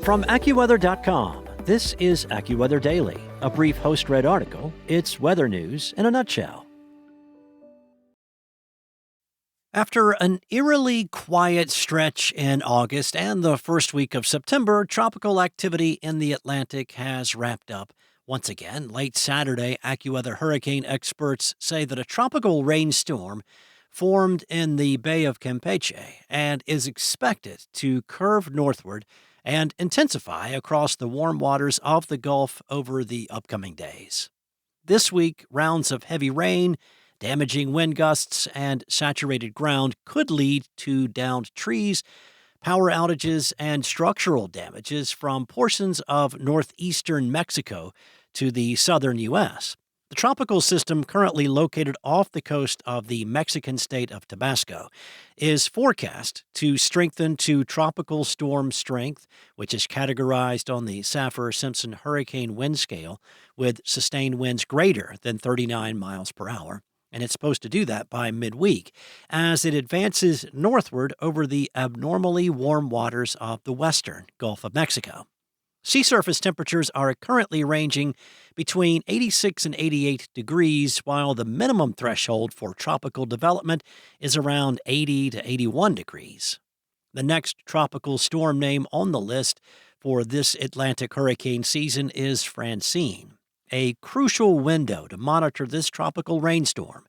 From AccuWeather.com, this is AccuWeather Daily, a brief host-read article. It's weather news in a nutshell. After an eerily quiet stretch in August and the first week of September, tropical activity in the Atlantic has wrapped up. Once again, late Saturday, AccuWeather hurricane experts say that a tropical rainstorm formed in the Bay of Campeche and is expected to curve northward and intensify across the warm waters of the Gulf over the upcoming days. This week, rounds of heavy rain, damaging wind gusts, and saturated ground could lead to downed trees, power outages, and structural damages from portions of northeastern Mexico to the southern U.S. The tropical system, currently located off the coast of the Mexican state of Tabasco, is forecast to strengthen to tropical storm strength, which is categorized on the Saffir-Simpson hurricane wind scale, with sustained winds greater than 39 miles per hour. And it's supposed to do that by midweek as it advances northward over the abnormally warm waters of the western Gulf of Mexico. Sea surface temperatures are currently ranging between 86 and 88 degrees, while the minimum threshold for tropical development is around 80 to 81 degrees. The next tropical storm name on the list for this Atlantic hurricane season is Francine. A crucial window to monitor this tropical rainstorm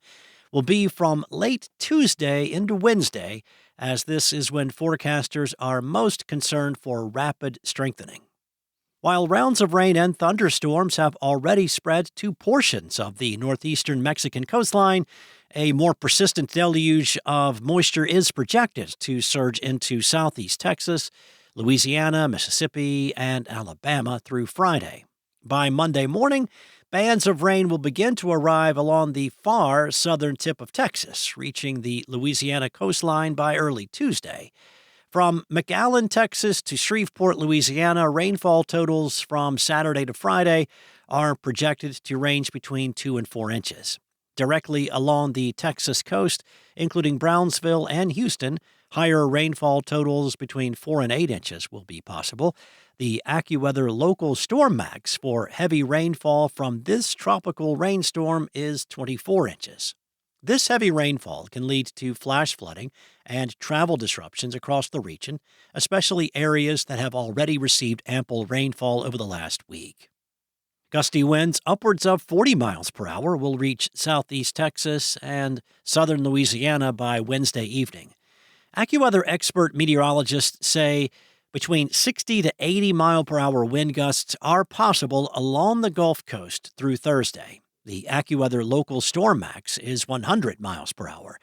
will be from late Tuesday into Wednesday, as this is when forecasters are most concerned for rapid strengthening. While rounds of rain and thunderstorms have already spread to portions of the northeastern Mexican coastline, a more persistent deluge of moisture is projected to surge into southeast Texas, Louisiana, Mississippi, and Alabama through Friday. By Monday morning, bands of rain will begin to arrive along the far southern tip of Texas, reaching the Louisiana coastline by early Tuesday. From McAllen, Texas to Shreveport, Louisiana, rainfall totals from Saturday to Friday are projected to range between 2 and 4 inches. Directly along the Texas coast, including Brownsville and Houston, higher rainfall totals between 4 and 8 inches will be possible. The AccuWeather local storm max for heavy rainfall from this tropical rainstorm is 24 inches. This heavy rainfall can lead to flash flooding and travel disruptions across the region, especially areas that have already received ample rainfall over the last week. Gusty winds upwards of 40 miles per hour will reach southeast Texas and southern Louisiana by Wednesday evening. AccuWeather expert meteorologists say between 60 to 80 mile per hour wind gusts are possible along the Gulf Coast through Thursday. The AccuWeather local storm max is 100 miles per hour.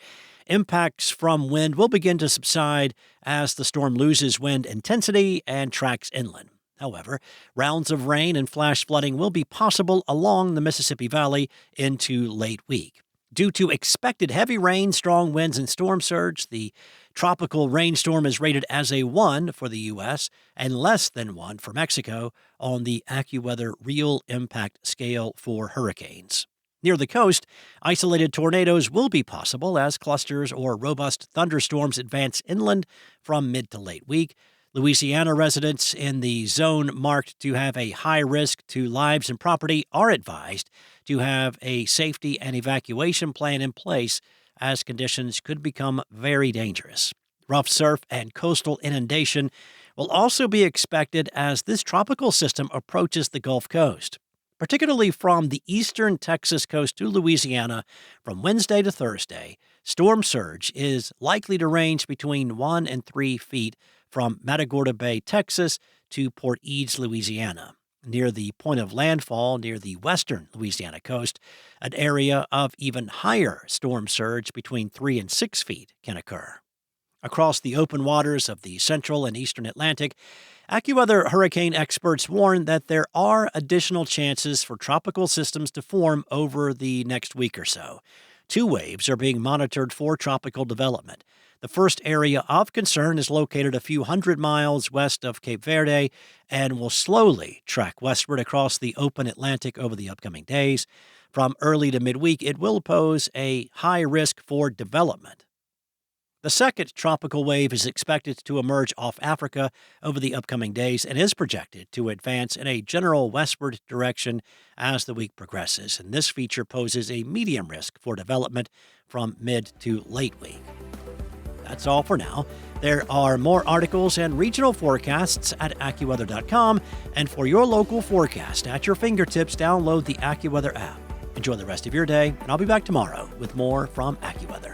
Impacts from wind will begin to subside as the storm loses wind intensity and tracks inland. However, rounds of rain and flash flooding will be possible along the Mississippi Valley into late week. Due to expected heavy rain, strong winds, and storm surge, the tropical rainstorm is rated as a 1 for the U.S. and less than 1 for Mexico on the AccuWeather Real Impact Scale for hurricanes. Near the coast, isolated tornadoes will be possible as clusters or robust thunderstorms advance inland from mid to late week. Louisiana residents in the zone marked to have a high risk to lives and property are advised to have a safety and evacuation plan in place as conditions could become very dangerous. Rough surf and coastal inundation will also be expected as this tropical system approaches the Gulf Coast, particularly from the eastern Texas coast to Louisiana from Wednesday to Thursday. Storm surge is likely to range between 1 and 3 feet from Matagorda Bay, Texas to Port Eads, Louisiana. Near the point of landfall near the western Louisiana coast, an area of even higher storm surge between 3 and 6 feet can occur. Across the open waters of the central and eastern Atlantic, AccuWeather hurricane experts warn that there are additional chances for tropical systems to form over the next week or so. 2 waves are being monitored for tropical development. The first area of concern is located a few hundred miles west of Cape Verde and will slowly track westward across the open Atlantic over the upcoming days. From early to midweek, it will pose a high risk for development. The second tropical wave is expected to emerge off Africa over the upcoming days and is projected to advance in a general westward direction as the week progresses. And this feature poses a medium risk for development from mid to late week. That's all for now. There are more articles and regional forecasts at AccuWeather.com. And for your local forecast at your fingertips, download the AccuWeather app. Enjoy the rest of your day, and I'll be back tomorrow with more from AccuWeather.